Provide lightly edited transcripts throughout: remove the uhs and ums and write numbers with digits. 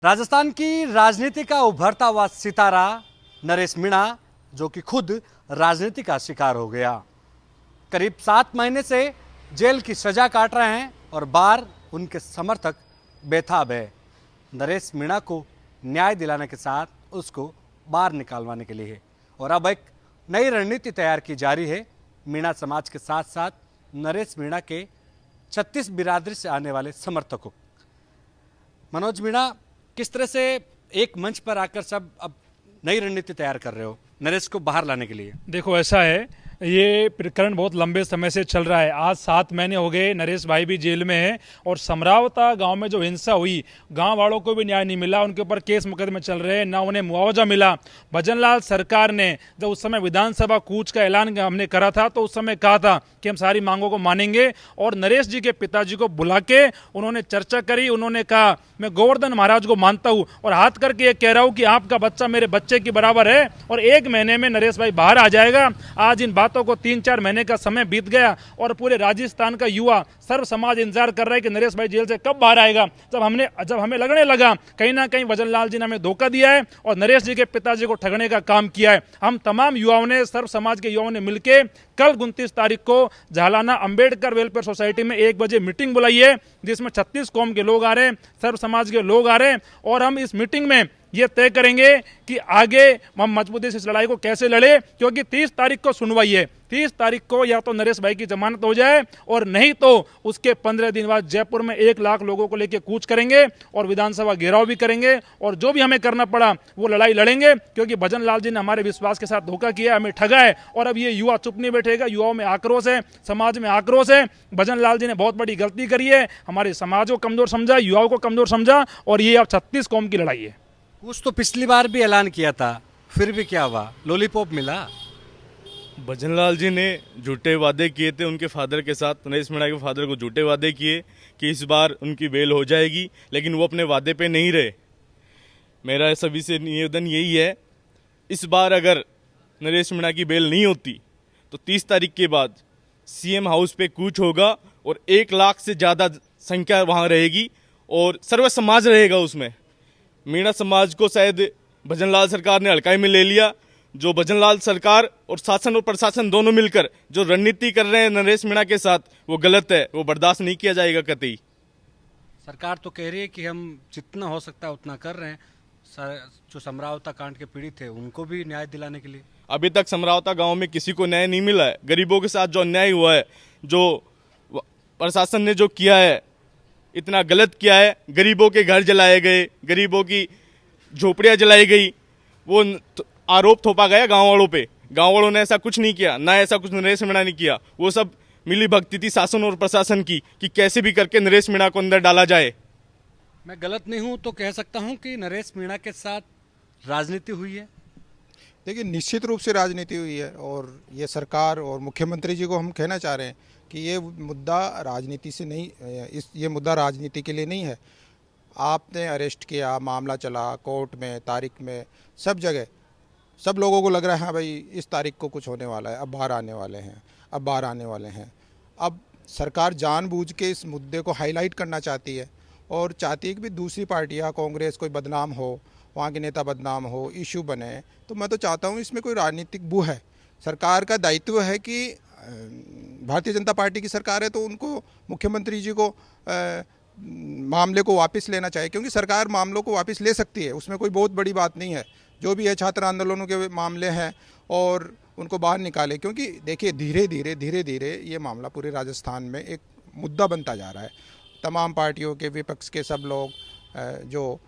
राजस्थान की राजनीति का उभरता हुआ सितारा नरेश मीणा, जो कि खुद राजनीति का शिकार हो गया, करीब 7 महीने से जेल की सजा काट रहे हैं और बाहर उनके समर्थक बेताब है नरेश मीणा को न्याय दिलाने के साथ उसको बाहर निकालवाने के लिए। और अब एक नई रणनीति तैयार की जा रही है मीणा समाज के साथ साथ नरेश मीणा के 36 बिरादरी से आने वाले समर्थकों। मनोज मीणा, किस तरह से एक मंच पर आकर सब अब नई रणनीति तैयार कर रहे हो नरेश को बाहर लाने के लिए? देखो, ऐसा है, ये प्रकरण बहुत लंबे समय से चल रहा है। आज 7 महीने हो गए, नरेश भाई भी जेल में है और समरावता गांव में जो हिंसा हुई, गांव वालों को भी न्याय नहीं मिला, उनके ऊपर केस मुकदमे चल रहे हैं, ना उन्हें मुआवजा मिला। भजनलाल सरकार ने जब उस समय विधानसभा कूच का ऐलान हमने करा था तो उस समय कहा था कि हम सारी मांगों को मानेंगे और नरेश जी के पिताजी को बुला के उन्होंने चर्चा करी। उन्होंने कहा, मैं गोवर्धन महाराज को मानता हूं और हाथ करके ये कह रहा हूं कि आपका बच्चा मेरे बच्चे के बराबर है और 1 महीने में नरेश भाई बाहर आ जाएगा। आज इन बातों को 3-4 महीने का समय बीत गया और पूरे राजस्थान का युवा सर्व समाज इंतजार कर रहा है कि नरेश भाई जेल से कब बाहर आएगा। जब हमें लगने लगा कहीं ना कहीं भजनलाल जी ने हमें धोखा दिया है और नरेश जी के पिताजी को ठगने का काम किया है, हम तमाम युवाओं ने, सर्व समाज के युवाओं ने मिलकर कल 29 तारीख को झालाना अंबेडकर वेलफेयर सोसाइटी में 1 बजे मीटिंग बुलाई है, जिसमें 36 कौम के लोग आ रहे हैं, सर्व समाज के लोग आ रहे हैं और हम इस मीटिंग में ये तय करेंगे कि आगे हम मजबूती से इस लड़ाई को कैसे लड़े, क्योंकि 30 तारीख को सुनवाई है। 30 तारीख को या तो नरेश भाई की जमानत हो जाए और नहीं तो उसके 15 दिन बाद जयपुर में 1 लाख लोगों को लेकर कूच करेंगे और विधानसभा घेराव भी करेंगे और जो भी हमें करना पड़ा वो लड़ाई लड़ेंगे, क्योंकि भजनलाल जी ने हमारे विश्वास के साथ धोखा किया, हमें ठगा है और अब ये युवा चुप नहीं बैठेगा। युवाओं में आक्रोश है, समाज में आक्रोश है। भजनलाल जी ने बहुत बड़ी गलती करी है, हमारे समाज को कमजोर समझा, युवाओं को कमजोर समझा और ये अब 36 कौम की लड़ाई है। कुछ तो पिछली बार भी ऐलान किया था, फिर भी क्या हुआ? लॉलीपॉप मिला? भजनलाल जी ने झूठे वादे किए थे उनके फादर के साथ, नरेश मीणा के फादर को झूठे वादे किए कि इस बार उनकी बेल हो जाएगी, लेकिन वो अपने वादे पे नहीं रहे। मेरा सभी से निवेदन यही है, इस बार अगर नरेश मीणा की बेल नहीं होती तो 30 तारीख के बाद सीएम हाउस पे कूच होगा और 1 लाख से ज़्यादा संख्या वहाँ रहेगी और सर्व समाज रहेगा उसमें। मीणा समाज को शायद भजनलाल सरकार ने हल्काई में ले लिया। जो भजनलाल सरकार और शासन और प्रशासन दोनों मिलकर जो रणनीति कर रहे हैं नरेश मीणा के साथ, वो गलत है, वो बर्दाश्त नहीं किया जाएगा कतई। सरकार तो कह रही है कि हम जितना हो सकता है उतना कर रहे हैं, जो समरावता कांड के पीड़ित थे उनको भी न्याय दिलाने के लिए। अभी तक समरावता गांव में किसी को न्याय नहीं मिला है। गरीबों के साथ जो अन्याय हुआ है, जो प्रशासन ने जो किया है, इतना गलत किया है। गरीबों के घर जलाए गए, गरीबों की झोपड़ियां जलाई गई, वो आरोप थोपा गया गांव वालों पे। गांव वालों ने ऐसा कुछ नहीं किया, ना ऐसा कुछ नरेश मीणा ने किया। वो सब मिली भक्ति थी शासन और प्रशासन की कि कैसे भी करके नरेश मीणा को अंदर डाला जाए। मैं गलत नहीं हूं तो कह सकता हूं कि नरेश मीणा के साथ राजनीति हुई है। देखिए, निश्चित रूप से राजनीति हुई है और ये सरकार और मुख्यमंत्री जी को हम कहना चाह रहे हैं कि ये मुद्दा राजनीति से नहीं, ये मुद्दा राजनीति के लिए नहीं है। आपने अरेस्ट किया, मामला चला कोर्ट में, तारीख में, सब जगह सब लोगों को लग रहा है हाँ भाई इस तारीख को कुछ होने वाला है, अब बाहर आने वाले हैं, अब बाहर आने वाले हैं। अब सरकार जानबूझ के इस मुद्दे को हाईलाइट करना चाहती है और चाहती है कि भी दूसरी पार्टियाँ, कांग्रेस कोई बदनाम हो, वहाँ के नेता बदनाम हो, इशू बने। तो मैं तो चाहता हूँ इसमें कोई राजनीतिक बू है। सरकार का दायित्व है कि भारतीय जनता पार्टी की सरकार है तो उनको मुख्यमंत्री जी को मामले को वापस लेना चाहिए, क्योंकि सरकार मामलों को वापस ले सकती है, उसमें कोई बहुत बड़ी बात नहीं है। जो भी है छात्र आंदोलनों के मामले हैं और उनको बाहर निकाले, क्योंकि देखिए धीरे धीरे ये मामला पूरे राजस्थान में एक मुद्दा बनता जा रहा है। तमाम पार्टियों के, विपक्ष के सब लोग जो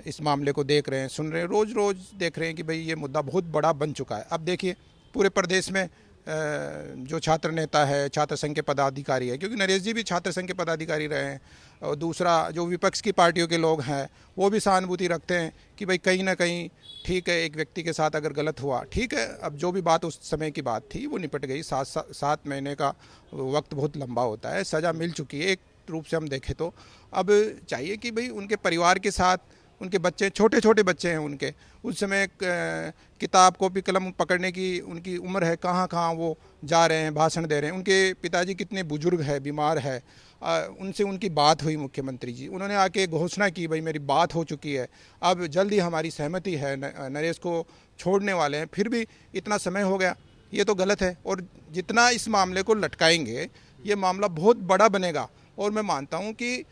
इस मामले को देख रहे हैं, सुन रहे हैं, रोज़ देख रहे हैं कि भाई ये मुद्दा बहुत बड़ा बन चुका है। अब देखिए पूरे प्रदेश में जो छात्र नेता है, छात्र संघ के पदाधिकारी है, क्योंकि नरेश जी भी छात्र संघ के पदाधिकारी रहे हैं, और दूसरा जो विपक्ष की पार्टियों के लोग हैं वो भी सहानुभूति रखते हैं कि भाई कहीं ना कहीं ठीक है, एक व्यक्ति के साथ अगर गलत हुआ ठीक है, अब जो भी बात उस समय की बात थी वो निपट गई। 7 महीने का वक्त बहुत लंबा होता है, सज़ा मिल चुकी है एक रूप से हम देखें तो। अब चाहिए कि भाई उनके परिवार के साथ, उनके बच्चे, छोटे छोटे बच्चे हैं उनके, उस समय किताब कॉपी कलम पकड़ने की उनकी उम्र है, कहाँ कहाँ वो जा रहे हैं, भाषण दे रहे हैं। उनके पिताजी कितने बुजुर्ग है, बीमार है। उनसे उनकी बात हुई मुख्यमंत्री जी, उन्होंने आके घोषणा की भाई मेरी बात हो चुकी है, अब जल्दी हमारी सहमति है, नरेश को छोड़ने वाले हैं, फिर भी इतना समय हो गया, ये तो गलत है। और जितना इस मामले को लटकाएंगे ये मामला बहुत बड़ा बनेगा, और मैं मानता हूँ कि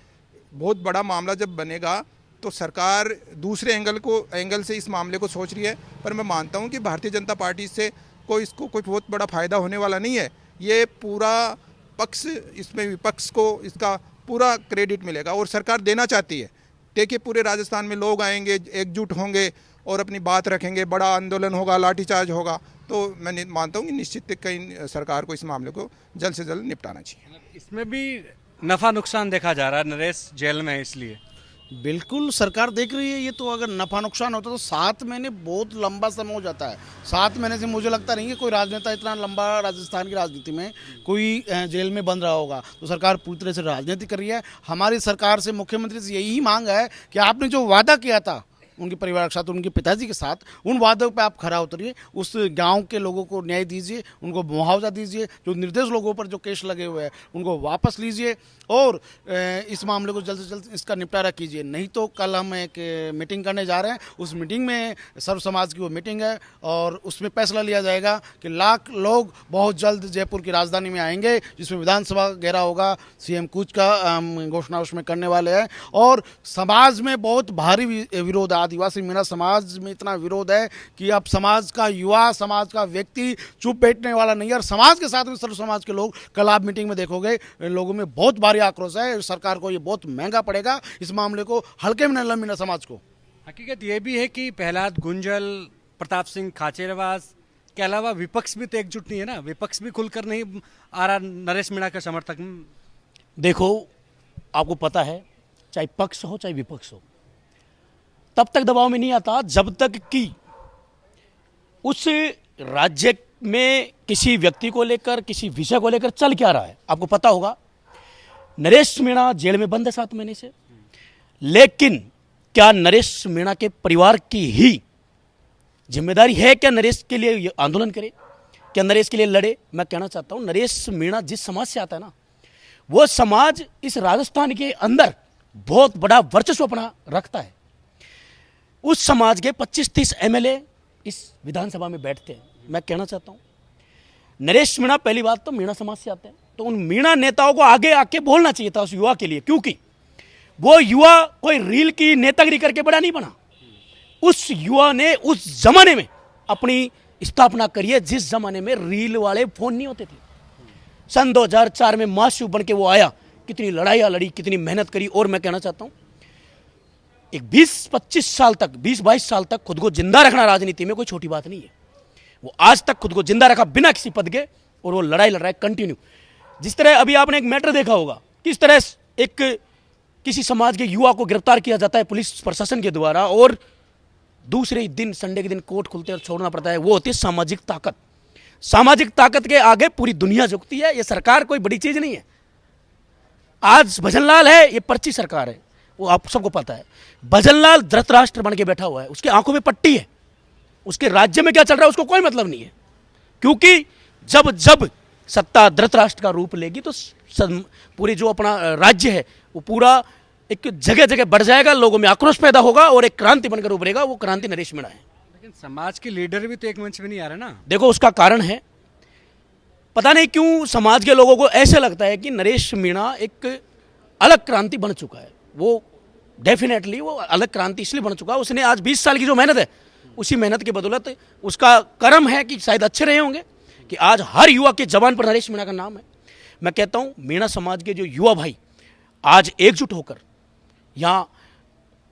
बहुत बड़ा मामला जब बनेगा तो सरकार दूसरे एंगल से इस मामले को सोच रही है, पर मैं मानता हूँ कि भारतीय जनता पार्टी से इसको कोई बहुत बड़ा फायदा होने वाला नहीं है। ये पूरा पक्ष, इसमें विपक्ष को इसका पूरा क्रेडिट मिलेगा और सरकार देना चाहती है। देखिए पूरे राजस्थान में लोग आएंगे, एकजुट होंगे और अपनी बात रखेंगे, बड़ा आंदोलन होगा, लाठीचार्ज होगा, तो मैं मानता हूँ कि निश्चित कहीं सरकार को इस मामले को जल्द से जल्द निपटाना चाहिए। इसमें भी नफा नुकसान देखा जा रहा है, नरेश जेल में है इसलिए। बिल्कुल सरकार देख रही है। ये तो अगर नफा नुकसान होता तो 7 महीने बहुत लंबा समय हो जाता है। 7 महीने से मुझे लगता नहीं है कोई राजनेता इतना लंबा राजस्थान की राजनीति में कोई जेल में बंद रहा होगा। तो सरकार पूरी तरह से राजनीति कर रही है। हमारी सरकार से, मुख्यमंत्री से यही मांग है कि आपने जो वादा किया था उनके परिवार के साथ, उनके पिताजी के साथ, उन वादों पे आप खरा उतरिए, उस गांव के लोगों को न्याय दीजिए, उनको मुआवजा दीजिए, जो निर्दोष लोगों पर जो केस लगे हुए हैं उनको वापस लीजिए और इस मामले को जल्द से जल्द इसका निपटारा कीजिए। नहीं तो कल हम एक मीटिंग करने जा रहे हैं, उस मीटिंग में सर्व समाज की वो मीटिंग है और उसमें फैसला लिया जाएगा कि लाख लोग बहुत जल्द जयपुर की राजधानी में आएंगे, जिसमें विधानसभा घेरा होगा, सीएम कूच का घोषणा उसमें करने वाले हैं। और समाज में बहुत भारी विरोध, आदिवासी मीणा समाज में इतना विरोध है कि अब समाज का युवा, समाज का व्यक्ति चुप बैठने वाला नहीं है। और समाज के साथ में सर्व समाज के लोग, कल आप मीटिंग में देखोगे लोगों में बहुत भारी आक्रोश है। सरकार को ये बहुत महंगा पड़ेगा इस मामले को हल्के में न लें मीणा समाज को। हकीकत ये भी है कि प्रहलाद गुंजल, प्रताप सिंह खाचेरवास के अलावा विपक्ष भी तो एकजुट नहीं है ना, विपक्ष भी खुलकर नहीं आ रहा नरेश मीणा का समर्थक। देखो, आपको पता है चाहे पक्ष हो चाहे विपक्ष हो, तब तक दबाव में नहीं आता जब तक कि उस राज्य में किसी व्यक्ति को लेकर, किसी विषय को लेकर चल क्या रहा है। आपको पता होगा नरेश मीणा जेल में बंद है 7 महीने से, लेकिन क्या नरेश मीणा के परिवार की ही जिम्मेदारी है क्या नरेश के लिए आंदोलन करे, क्या नरेश के लिए लड़े? मैं कहना चाहता हूं नरेश मीणा जिस समाज से आता है ना, वो समाज इस राजस्थान के अंदर बहुत बड़ा वर्चस्व अपना रखता है। उस समाज के 25-30 एमएलए इस विधानसभा में बैठते हैं। मैं कहना चाहता हूं नरेश मीणा पहली बात तो मीणा समाज से आते हैं, तो उन मीणा नेताओं को आगे आके बोलना चाहिए था उस युवा के लिए, क्योंकि वो युवा कोई रील की नेतागिरी करके बड़ा नहीं बना। उस युवा ने उस जमाने में अपनी स्थापना करी है जिस जमाने में रील वाले फोन नहीं होते थे। सन 2004 में मासूम बन के वो आया, कितनी लड़ाइयाँ लड़ी, कितनी मेहनत करी। और मैं कहना चाहता हूँ एक 20-25 साल तक, 20-22 साल तक खुद को जिंदा रखना राजनीति में कोई छोटी बात नहीं है। वो आज तक खुद को जिंदा रखा बिना किसी पद के, और वो लड़ाई लड़ रहा है कंटिन्यू। जिस तरह अभी आपने एक मैटर देखा होगा, किस तरह एक किसी समाज के युवा को गिरफ्तार किया जाता है पुलिस प्रशासन के द्वारा, और दूसरे दिन संडे के दिन कोर्ट खुलते और छोड़ना पड़ता है। वो होती है सामाजिक ताकत। सामाजिक ताकत के आगे पूरी दुनिया झुकती है। ये सरकार कोई बड़ी चीज नहीं है। आज भजनलाल है, ये पर्ची सरकार है, वो आप सबको पता है। भजनलाल धृतराष्ट्र बन के बैठा हुआ है, उसके आंखों में पट्टी है, उसके राज्य में क्या चल रहा है उसको कोई मतलब नहीं है। क्योंकि जब जब सत्ता धृतराष्ट्र का रूप लेगी तो पूरी जो अपना राज्य है वो पूरा एक जगह जगह बढ़ जाएगा, लोगों में आक्रोश पैदा होगा और एक क्रांति बनकर उभरेगा। वो क्रांति नरेश मीणा है। लेकिन समाज के लीडर भी तो एक मंच में नहीं आ रहे ना। देखो, उसका कारण है, पता नहीं क्यों समाज के लोगों को ऐसे लगता है कि नरेश मीणा एक अलग क्रांति बन चुका है। वो डेफिनेटली वो अलग क्रांति इसलिए बन चुका है, उसने आज 20 साल की जो मेहनत है, उसी मेहनत की बदौलत उसका कर्म है कि शायद अच्छे रहे होंगे कि आज हर युवा के जबान पर नरेश मीणा का नाम है। मैं कहता हूं मीणा समाज के जो युवा भाई आज एकजुट होकर यहाँ,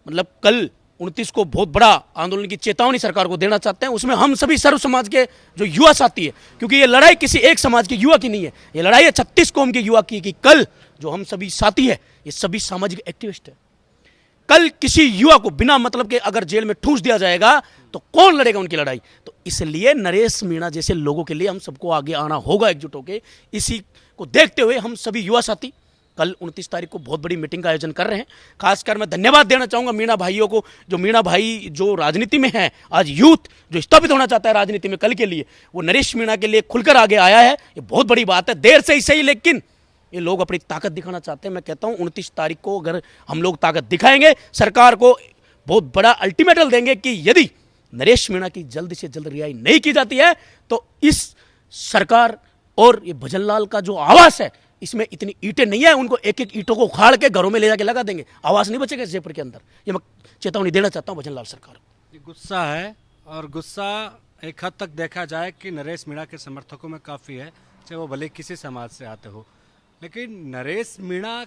मतलब कल 29 को बहुत बड़ा आंदोलन की चेतावनी सरकार को देना चाहते हैं। उसमें हम सभी सर्व समाज के जो युवा साथी है, क्योंकि ये लड़ाई किसी एक समाज के युवा की नहीं है, ये लड़ाई है 36 कौम के युवा की। कि कल जो हम सभी साथी है ये सभी सामाजिक एक्टिविस्ट है। कल किसी युवा को बिना मतलब के अगर जेल में ठूस दिया जाएगा तो कौन लड़ेगा उनकी लड़ाई? तो इसलिए नरेश मीणा जैसे लोगों के लिए हम सबको आगे आना होगा एकजुट होकर। इसी को देखते हुए हम सभी युवा साथी कल 29 तारीख को बहुत बड़ी मीटिंग का आयोजन कर रहे हैं। खासकर मैं धन्यवाद देना चाहूंगा मीणा भाइयों को, जो मीणा भाई जो राजनीति में है, आज यूथ जो स्थापित होना चाहता है राजनीति में कल के लिए, वो नरेश मीणा के लिए खुलकर आगे आया है। ये बहुत बड़ी बात है। देर से ही सही, लेकिन ये लोग अपनी ताकत दिखाना चाहते हैं। मैं कहता हूं 29 तारीख को अगर हम लोग ताकत दिखाएंगे, सरकार को बहुत बड़ा अल्टीमेटम देंगे कि यदि नरेश मीणा की जल्द से जल्द रिहाई नहीं की जाती है तो इस सरकार और ये भजनलाल का जो आवास है इसमें इतनी ईंटें नहीं है, उनको एक एक ईंटों को उखाड़ के घरों में ले जाके लगा देंगे, आवास नहीं बचेगा जयपुर के अंदर। ये मैं चेतावनी देना चाहता हूं भजनलाल सरकार को। ये गुस्सा है, और गुस्सा एक हद तक देखा जाए कि नरेश मीणा के समर्थकों में काफ़ी है, चाहे वो भले किसी समाज से आते हो। लेकिन नरेश मीणा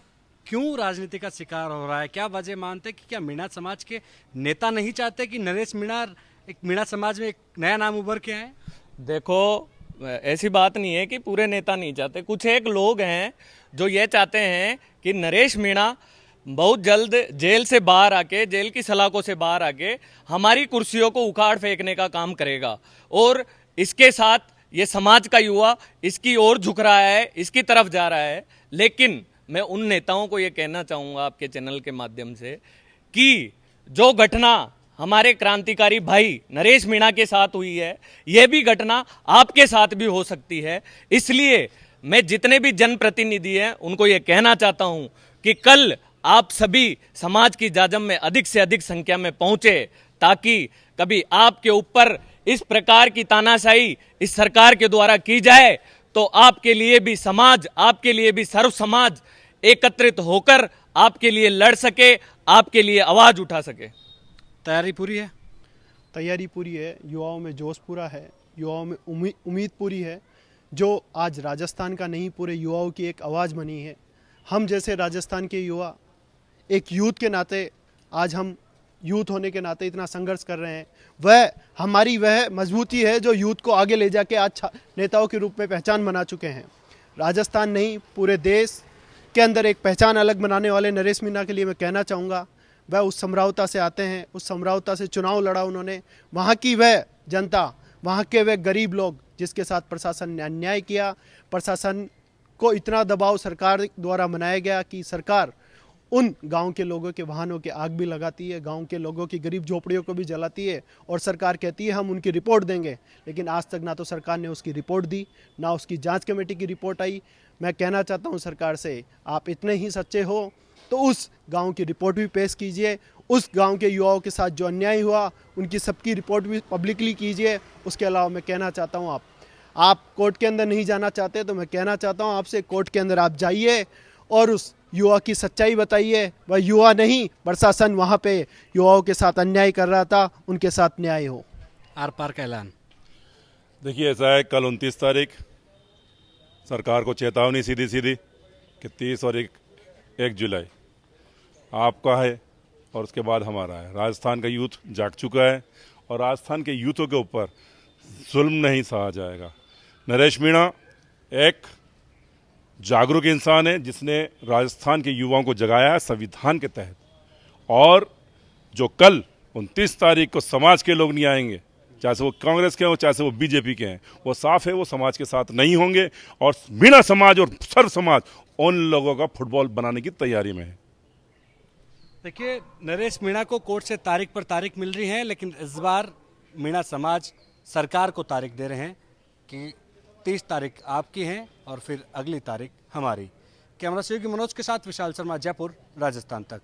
क्यों राजनीति का शिकार हो रहा है? क्या वजह मानते हैं कि क्या मीणा समाज के नेता नहीं चाहते कि नरेश मीणा एक मीणा समाज में एक नया नाम उभर के आए? देखो, ऐसी बात नहीं है कि पूरे नेता नहीं चाहते। कुछ एक लोग हैं जो ये चाहते हैं कि नरेश मीणा बहुत जल्द जेल से बाहर आके, जेल की सलाखों से बाहर आके हमारी कुर्सियों को उखाड़ फेंकने का काम करेगा, और इसके साथ ये समाज का युवा इसकी ओर झुक रहा है, इसकी तरफ जा रहा है। लेकिन मैं उन नेताओं को ये कहना चाहूँगा आपके चैनल के माध्यम से कि जो घटना हमारे क्रांतिकारी भाई नरेश मीणा के साथ हुई है, यह भी घटना आपके साथ भी हो सकती है। इसलिए मैं जितने भी जनप्रतिनिधि हैं उनको ये कहना चाहता हूं कि कल आप सभी समाज की जाजम में अधिक से अधिक संख्या में पहुंचे, ताकि कभी आपके ऊपर इस प्रकार की तानाशाही इस सरकार के द्वारा की जाए तो आपके लिए भी समाज, आपके लिए भी सर्व समाज एकत्रित होकर आपके लिए लड़ सके, आपके लिए आवाज उठा सके। तैयारी पूरी है? तैयारी पूरी है, युवाओं में जोश पूरा है, युवाओं में उम्मीद पूरी है। जो आज राजस्थान का नहीं, पूरे युवाओं की एक आवाज़ बनी है। हम जैसे राजस्थान के युवा एक यूथ के नाते, आज हम यूथ होने के नाते इतना संघर्ष कर रहे हैं, वह मजबूती है जो यूथ को आगे ले जाके आज नेताओं के रूप में पहचान बना चुके हैं। राजस्थान नहीं, पूरे देश के अंदर एक पहचान अलग बनाने वाले नरेश मीणा के लिए मैं कहना चाहूँगा, वह उस समरावता से आते हैं, उस समरावता से चुनाव लड़ा उन्होंने। वहाँ की वह जनता, वहाँ के वह गरीब लोग जिसके साथ प्रशासन ने अन्याय किया, प्रशासन को इतना दबाव सरकार द्वारा बनाया गया कि सरकार उन गांव के लोगों के वाहनों के आग भी लगाती है, गांव के लोगों की गरीब झोपड़ियों को भी जलाती है, और सरकार कहती है हम उनकी रिपोर्ट देंगे। लेकिन आज तक ना तो सरकार ने उसकी रिपोर्ट दी, ना उसकी जांच कमेटी की रिपोर्ट आई। मैं कहना चाहता हूं सरकार से, आप इतने ही सच्चे हो तो उस गांव की रिपोर्ट भी पेश कीजिए, उस गांव के युवाओं के साथ जो अन्याय हुआ उनकी सबकी रिपोर्ट भी पब्लिकली कीजिए। उसके अलावा मैं कहना चाहता हूं, आप कोर्ट के अंदर नहीं जाना चाहते तो मैं कहना चाहता हूं आपसे, कोर्ट के अंदर आप जाइए और उस युवा की सच्चाई बताइए। वह युवा नहीं, प्रशासन वहाँ पे युवाओं के साथ अन्याय कर रहा था, उनके साथ न्याय हो। आर पार का ऐलान। देखिए, ऐसा है, कल 29 तारीख सरकार को चेतावनी सीधी सीधी कि 30 और 1 जुलाई आपका है और उसके बाद हमारा है। राजस्थान का यूथ जाग चुका है और राजस्थान के यूथों के ऊपर जुल्म नहीं सहा जाएगा। नरेश मीणा एक जागरूक इंसान है जिसने राजस्थान के युवाओं को जगाया है संविधान के तहत, और जो कल 29 तारीख को समाज के लोग नहीं आएंगे, चाहे से वो कांग्रेस के हों चाहे से वो बीजेपी के हैं, वो साफ है वो समाज के साथ नहीं होंगे, और मीणा समाज और सर्व समाज उन लोगों का फुटबॉल बनाने की तैयारी में है। देखिए, नरेश मीणा को कोर्ट से तारीख पर तारीख मिल रही है, लेकिन इस बार मीणा समाज सरकार को तारीख दे रहे हैं कि 30 तारीख आपकी है और फिर अगली तारीख हमारी। कैमरा सहयोगी मनोज के साथ विशाल शर्मा, जयपुर, राजस्थान तक।